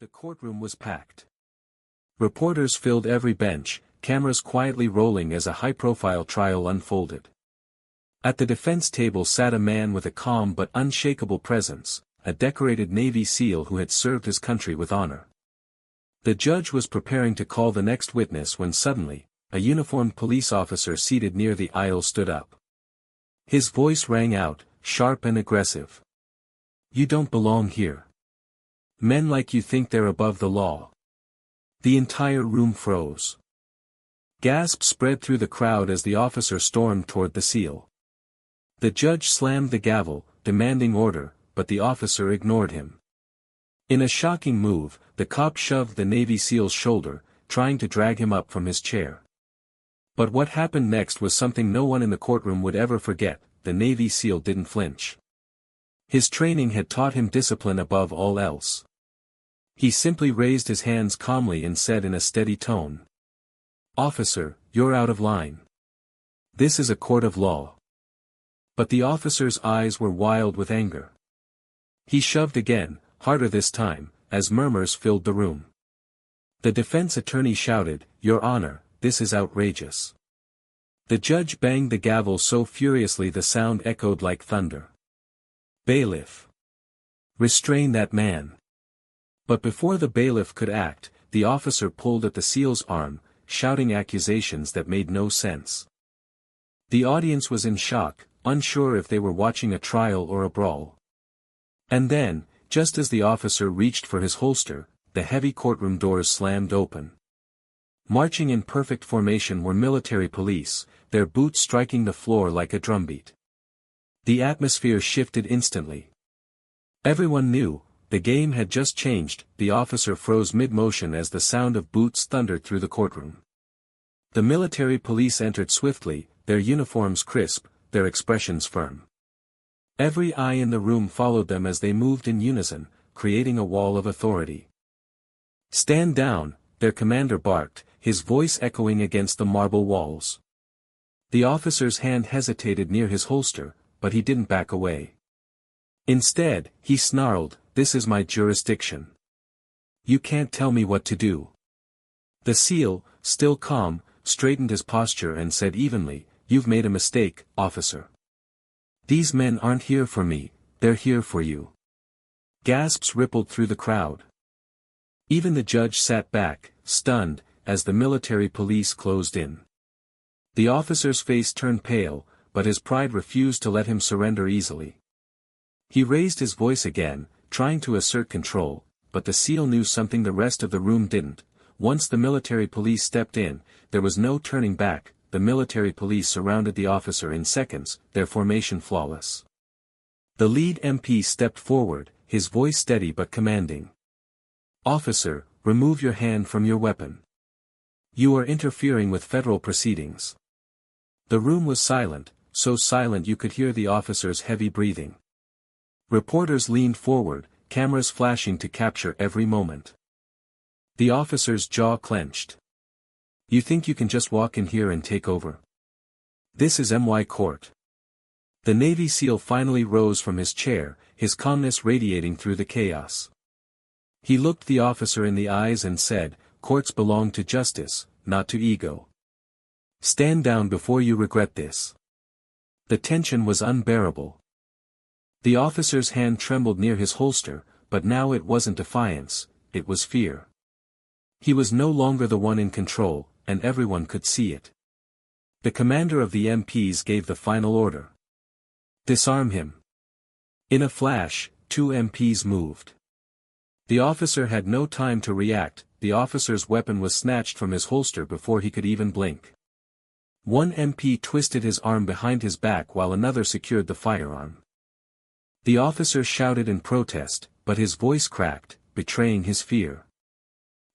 The courtroom was packed. Reporters filled every bench, cameras quietly rolling as a high-profile trial unfolded. At the defense table sat a man with a calm but unshakable presence, a decorated Navy SEAL who had served his country with honor. The judge was preparing to call the next witness when suddenly, a uniformed police officer seated near the aisle stood up. His voice rang out, sharp and aggressive. "You don't belong here. Men like you think they're above the law." The entire room froze. Gasps spread through the crowd as the officer stormed toward the SEAL. The judge slammed the gavel, demanding order, but the officer ignored him. In a shocking move, the cop shoved the Navy SEAL's shoulder, trying to drag him up from his chair. But what happened next was something no one in the courtroom would ever forget. The Navy SEAL didn't flinch. His training had taught him discipline above all else. He simply raised his hands calmly and said in a steady tone, "Officer, you're out of line. This is a court of law." But the officer's eyes were wild with anger. He shoved again, harder this time, as murmurs filled the room. The defense attorney shouted, "Your Honor, this is outrageous." The judge banged the gavel so furiously the sound echoed like thunder. "Bailiff! Restrain that man!" But before the bailiff could act, the officer pulled at the SEAL's arm, shouting accusations that made no sense. The audience was in shock, unsure if they were watching a trial or a brawl. And then, just as the officer reached for his holster, the heavy courtroom doors slammed open. Marching in perfect formation were military police, their boots striking the floor like a drumbeat. The atmosphere shifted instantly. Everyone knew, the game had just changed. The officer froze mid-motion as the sound of boots thundered through the courtroom. The military police entered swiftly, their uniforms crisp, their expressions firm. Every eye in the room followed them as they moved in unison, creating a wall of authority. "Stand down," their commander barked, his voice echoing against the marble walls. The officer's hand hesitated near his holster, but he didn't back away. Instead, he snarled, "This is my jurisdiction. You can't tell me what to do." The SEAL, still calm, straightened his posture and said evenly, "You've made a mistake, officer. These men aren't here for me, they're here for you." Gasps rippled through the crowd. Even the judge sat back, stunned, as the military police closed in. The officer's face turned pale, but his pride refused to let him surrender easily. He raised his voice again, trying to assert control, but the SEAL knew something the rest of the room didn't. Once the military police stepped in, there was no turning back. The military police surrounded the officer in seconds, their formation flawless. The lead MP stepped forward, his voice steady but commanding. "Officer, remove your hand from your weapon. You are interfering with federal proceedings." The room was silent, so silent you could hear the officer's heavy breathing. Reporters leaned forward, cameras flashing to capture every moment. The officer's jaw clenched. "You think you can just walk in here and take over? This is my court." The Navy SEAL finally rose from his chair, his calmness radiating through the chaos. He looked the officer in the eyes and said, "Courts belong to justice, not to ego. Stand down before you regret this." The tension was unbearable. The officer's hand trembled near his holster, but now it wasn't defiance, it was fear. He was no longer the one in control, and everyone could see it. The commander of the MPs gave the final order. "Disarm him." In a flash, 2 MPs moved. The officer had no time to react. The officer's weapon was snatched from his holster before he could even blink. One MP twisted his arm behind his back while another secured the firearm. The officer shouted in protest, but his voice cracked, betraying his fear.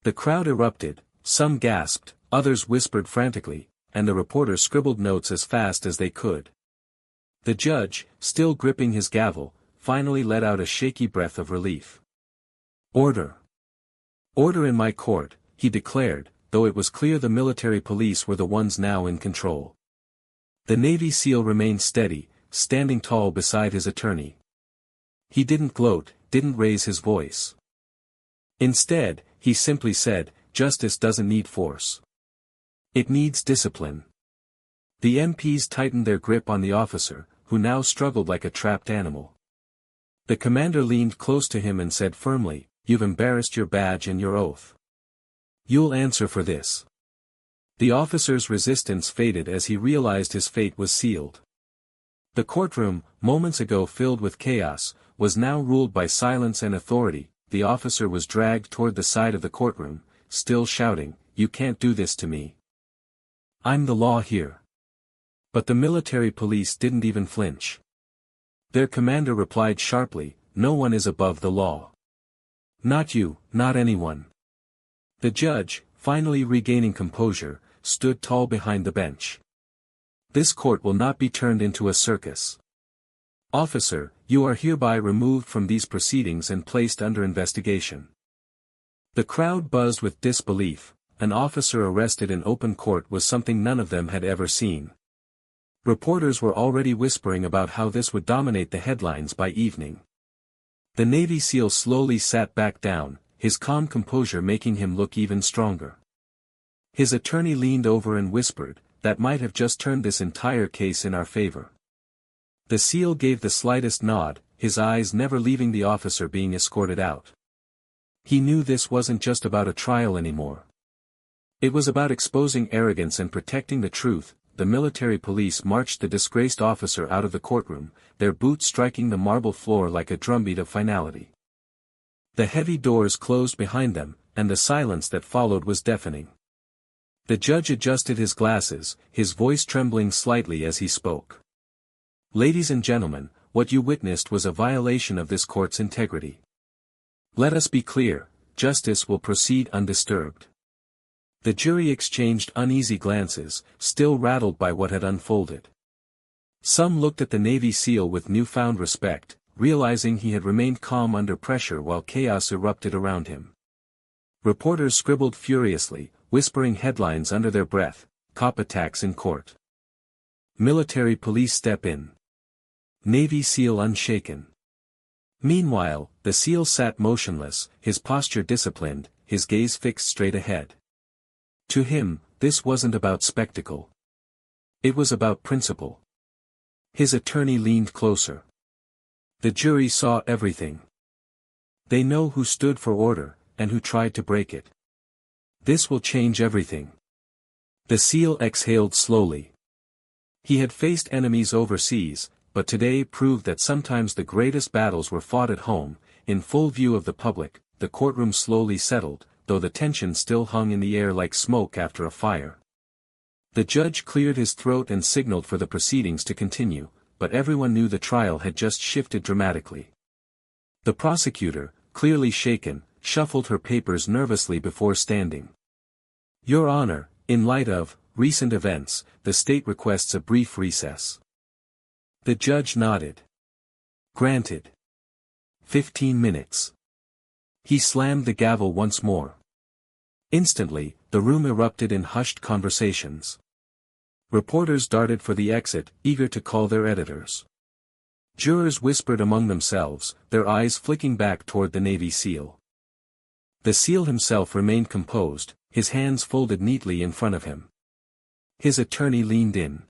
The crowd erupted, some gasped, others whispered frantically, and the reporters scribbled notes as fast as they could. The judge, still gripping his gavel, finally let out a shaky breath of relief. "Order. Order in my court," he declared, though it was clear the military police were the ones now in control. The Navy SEAL remained steady, standing tall beside his attorney. He didn't gloat, didn't raise his voice. Instead, he simply said, "Justice doesn't need force. It needs discipline." The MPs tightened their grip on the officer, who now struggled like a trapped animal. The commander leaned close to him and said firmly, "You've embarrassed your badge and your oath. You'll answer for this." The officer's resistance faded as he realized his fate was sealed. The courtroom, moments ago filled with chaos, was now ruled by silence and authority. The officer was dragged toward the side of the courtroom, still shouting, "You can't do this to me. I'm the law here." But the military police didn't even flinch. Their commander replied sharply, "No one is above the law. Not you, not anyone." The judge, finally regaining composure, stood tall behind the bench. "This court will not be turned into a circus. Officer, you are hereby removed from these proceedings and placed under investigation." The crowd buzzed with disbelief. An officer arrested in open court was something none of them had ever seen. Reporters were already whispering about how this would dominate the headlines by evening. The Navy SEAL slowly sat back down, his calm composure making him look even stronger. His attorney leaned over and whispered, "That might have just turned this entire case in our favor." The SEAL gave the slightest nod, his eyes never leaving the officer being escorted out. He knew this wasn't just about a trial anymore. It was about exposing arrogance and protecting the truth. The military police marched the disgraced officer out of the courtroom, their boots striking the marble floor like a drumbeat of finality. The heavy doors closed behind them, and the silence that followed was deafening. The judge adjusted his glasses, his voice trembling slightly as he spoke. "Ladies and gentlemen, what you witnessed was a violation of this court's integrity. Let us be clear, justice will proceed undisturbed." The jury exchanged uneasy glances, still rattled by what had unfolded. Some looked at the Navy SEAL with newfound respect, realizing he had remained calm under pressure while chaos erupted around him. Reporters scribbled furiously, whispering headlines under their breath, "Cop attacks in court. Military police step in. Navy SEAL unshaken." Meanwhile, the SEAL sat motionless, his posture disciplined, his gaze fixed straight ahead. To him, this wasn't about spectacle. It was about principle. His attorney leaned closer. "The jury saw everything. They know who stood for order, and who tried to break it. This will change everything." The SEAL exhaled slowly. He had faced enemies overseas, but today proved that sometimes the greatest battles were fought at home, in full view of the public. The courtroom slowly settled, though the tension still hung in the air like smoke after a fire. The judge cleared his throat and signaled for the proceedings to continue, but everyone knew the trial had just shifted dramatically. The prosecutor, clearly shaken, shuffled her papers nervously before standing. "Your Honor, in light of recent events, the state requests a brief recess." The judge nodded. "Granted. 15 minutes. He slammed the gavel once more. Instantly, the room erupted in hushed conversations. Reporters darted for the exit, eager to call their editors. Jurors whispered among themselves, their eyes flicking back toward the Navy SEAL. The SEAL himself remained composed, his hands folded neatly in front of him. His attorney leaned in.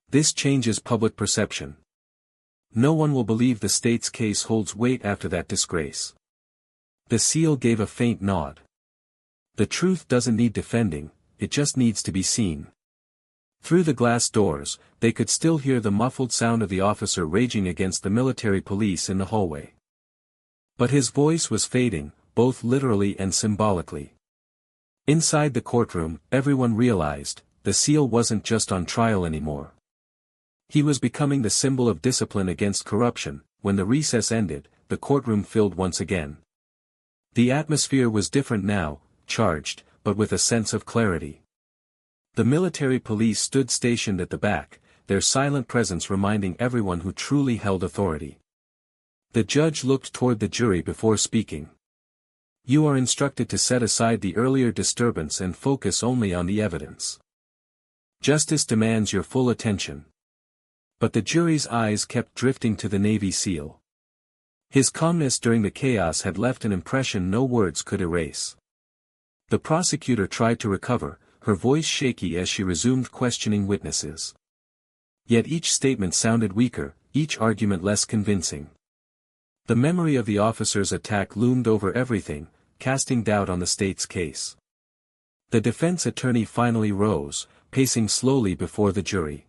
"This changes public perception. No one will believe the state's case holds weight after that disgrace." The SEAL gave a faint nod. "The truth doesn't need defending, it just needs to be seen." Through the glass doors, they could still hear the muffled sound of the officer raging against the military police in the hallway. But his voice was fading, both literally and symbolically. Inside the courtroom, everyone realized, the SEAL wasn't just on trial anymore. He was becoming the symbol of discipline against corruption. When the recess ended, the courtroom filled once again. The atmosphere was different now, charged, but with a sense of clarity. The military police stood stationed at the back, their silent presence reminding everyone who truly held authority. The judge looked toward the jury before speaking. "You are instructed to set aside the earlier disturbance and focus only on the evidence. Justice demands your full attention." But the jury's eyes kept drifting to the Navy SEAL. His calmness during the chaos had left an impression no words could erase. The prosecutor tried to recover, her voice shaky as she resumed questioning witnesses. Yet each statement sounded weaker, each argument less convincing. The memory of the officer's attack loomed over everything, casting doubt on the state's case. The defense attorney finally rose, pacing slowly before the jury.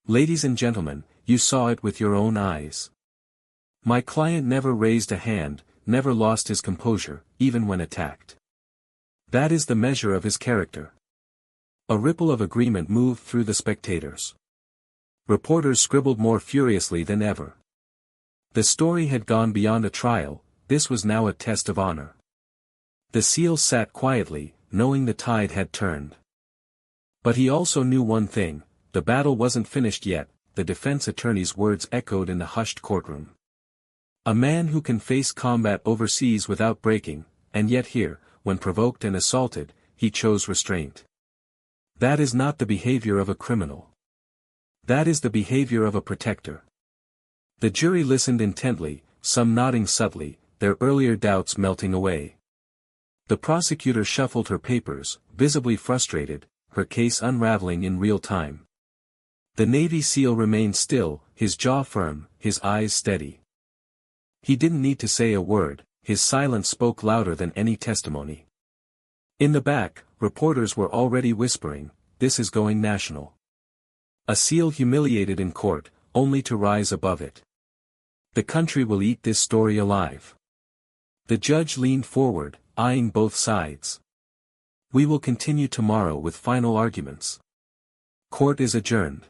"Ladies and gentlemen, you saw it with your own eyes. My client never raised a hand, never lost his composure, even when attacked. That is the measure of his character." A ripple of agreement moved through the spectators. Reporters scribbled more furiously than ever. The story had gone beyond a trial, this was now a test of honor. The seal sat quietly, knowing the tide had turned. But he also knew one thing, the battle wasn't finished yet, the defense attorney's words echoed in the hushed courtroom. A man who can face combat overseas without breaking, and yet here, when provoked and assaulted, he chose restraint. That is not the behavior of a criminal. That is the behavior of a protector. The jury listened intently, some nodding subtly, their earlier doubts melting away. The prosecutor shuffled her papers, visibly frustrated, her case unraveling in real time. The Navy SEAL remained still, his jaw firm, his eyes steady. He didn't need to say a word, his silence spoke louder than any testimony. In the back, reporters were already whispering, "This is going national." A SEAL humiliated in court, only to rise above it. The country will eat this story alive. The judge leaned forward, eyeing both sides. "We will continue tomorrow with final arguments. Court is adjourned."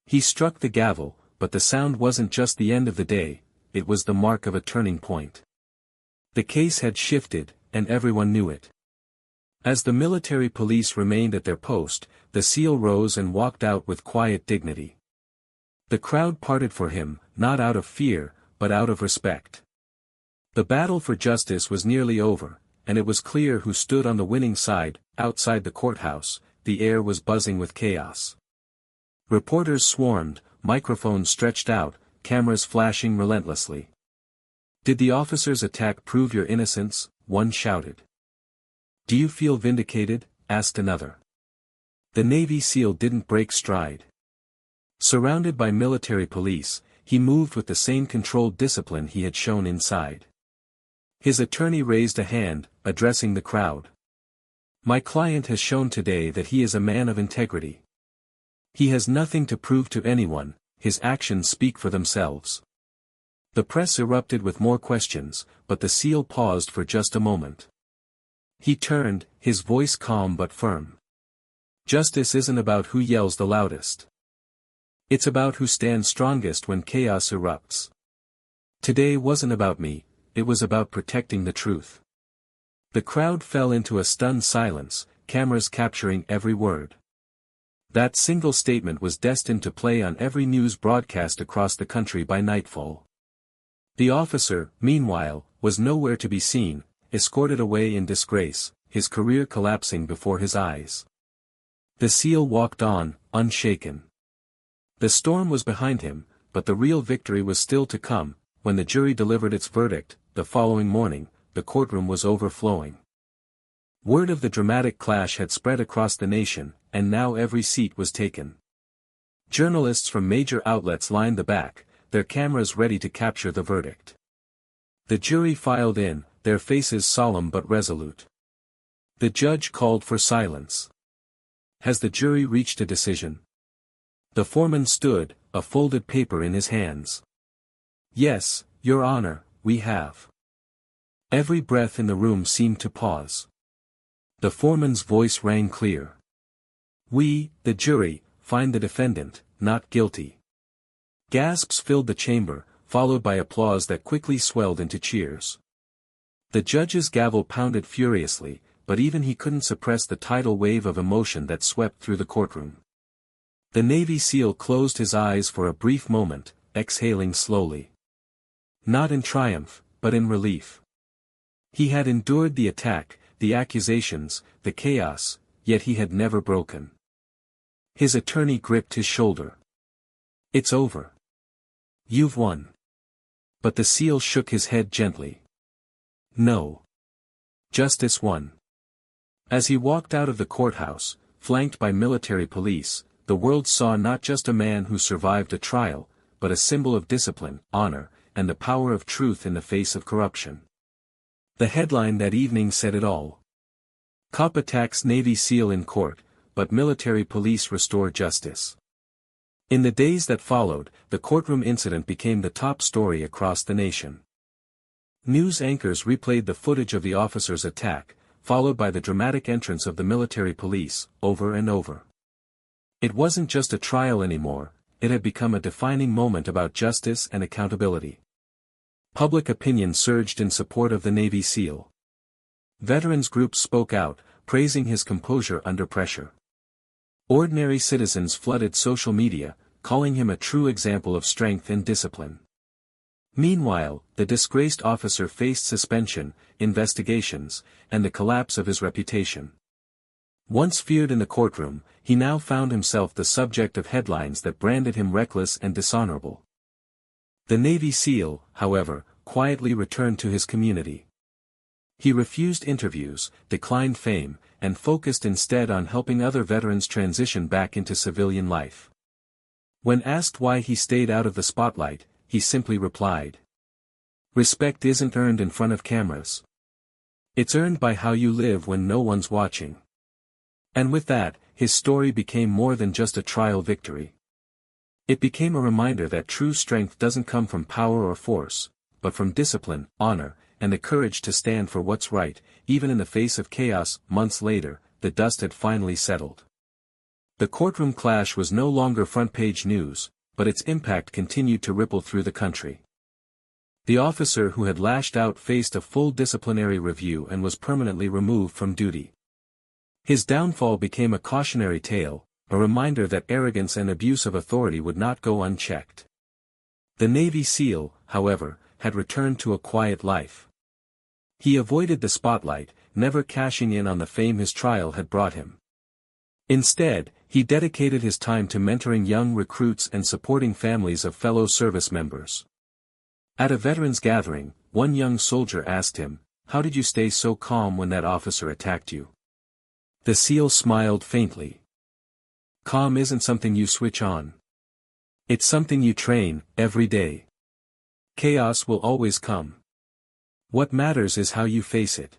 He struck the gavel, but the sound wasn't just the end of the day, it was the mark of a turning point. The case had shifted, and everyone knew it. As the military police remained at their post, the SEAL rose and walked out with quiet dignity. The crowd parted for him, not out of fear, but out of respect. The battle for justice was nearly over, and it was clear who stood on the winning side. Outside the courthouse, the air was buzzing with chaos. Reporters swarmed, microphones stretched out, cameras flashing relentlessly. "Did the officer's attack prove your innocence?" one shouted. "Do you feel vindicated?" asked another. The Navy SEAL didn't break stride. Surrounded by military police, he moved with the same controlled discipline he had shown inside. His attorney raised a hand, addressing the crowd. "My client has shown today that he is a man of integrity. He has nothing to prove to anyone, his actions speak for themselves." The press erupted with more questions, but the SEAL paused for just a moment. He turned, his voice calm but firm. "Justice isn't about who yells the loudest. It's about who stands strongest when chaos erupts. Today wasn't about me, it was about protecting the truth." The crowd fell into a stunned silence, cameras capturing every word. That single statement was destined to play on every news broadcast across the country by nightfall. The officer, meanwhile, was nowhere to be seen, escorted away in disgrace, his career collapsing before his eyes. The SEAL walked on, unshaken. The storm was behind him, but the real victory was still to come. When the jury delivered its verdict, the following morning, the courtroom was overflowing. Word of the dramatic clash had spread across the nation, and now every seat was taken. Journalists from major outlets lined the back, their cameras ready to capture the verdict. The jury filed in, their faces solemn but resolute. The judge called for silence. "Has the jury reached a decision?" The foreman stood, a folded paper in his hands. "Yes, Your Honor, we have." Every breath in the room seemed to pause. The foreman's voice rang clear. "We, the jury, find the defendant not guilty." Gasps filled the chamber, followed by applause that quickly swelled into cheers. The judge's gavel pounded furiously, but even he couldn't suppress the tidal wave of emotion that swept through the courtroom. The Navy SEAL closed his eyes for a brief moment, exhaling slowly. Not in triumph, but in relief. He had endured the attack, the accusations, the chaos, yet he had never broken. His attorney gripped his shoulder. "It's over. You've won." But the SEAL shook his head gently. No. Justice won. As he walked out of the courthouse, flanked by military police, the world saw not just a man who survived a trial, but a symbol of discipline, honor, and the power of truth in the face of corruption. The headline that evening said it all. Cop attacks Navy SEAL in court, but military police restore justice. In the days that followed, the courtroom incident became the top story across the nation. News anchors replayed the footage of the officer's attack, followed by the dramatic entrance of the military police, over and over. It wasn't just a trial anymore, it had become a defining moment about justice and accountability. Public opinion surged in support of the Navy SEAL. Veterans groups spoke out, praising his composure under pressure. Ordinary citizens flooded social media, calling him a true example of strength and discipline. Meanwhile, the disgraced officer faced suspension, investigations, and the collapse of his reputation. Once feared in the courtroom, he now found himself the subject of headlines that branded him reckless and dishonorable. The Navy SEAL, however, quietly returned to his community. He refused interviews, declined fame, and focused instead on helping other veterans transition back into civilian life. When asked why he stayed out of the spotlight, he simply replied, "Respect isn't earned in front of cameras. It's earned by how you live when no one's watching." And with that, his story became more than just a trial victory. It became a reminder that true strength doesn't come from power or force, but from discipline, honor, and the courage to stand for what's right, even in the face of chaos. Months later, the dust had finally settled. The courtroom clash was no longer front-page news, but its impact continued to ripple through the country. The officer who had lashed out faced a full disciplinary review and was permanently removed from duty. His downfall became a cautionary tale, a reminder that arrogance and abuse of authority would not go unchecked. The Navy SEAL, however, had returned to a quiet life. He avoided the spotlight, never cashing in on the fame his trial had brought him. Instead, he dedicated his time to mentoring young recruits and supporting families of fellow service members. At a veterans gathering, one young soldier asked him, "How did you stay so calm when that officer attacked you?" The SEAL smiled faintly. "Calm isn't something you switch on. It's something you train, every day. Chaos will always come. What matters is how you face it."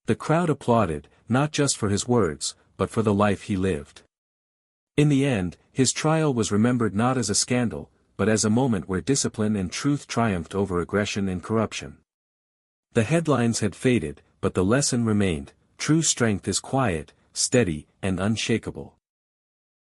The crowd applauded, not just for his words, but for the life he lived. In the end, his trial was remembered not as a scandal, but as a moment where discipline and truth triumphed over aggression and corruption. The headlines had faded, but the lesson remained: true strength is quiet, steady, and unshakable.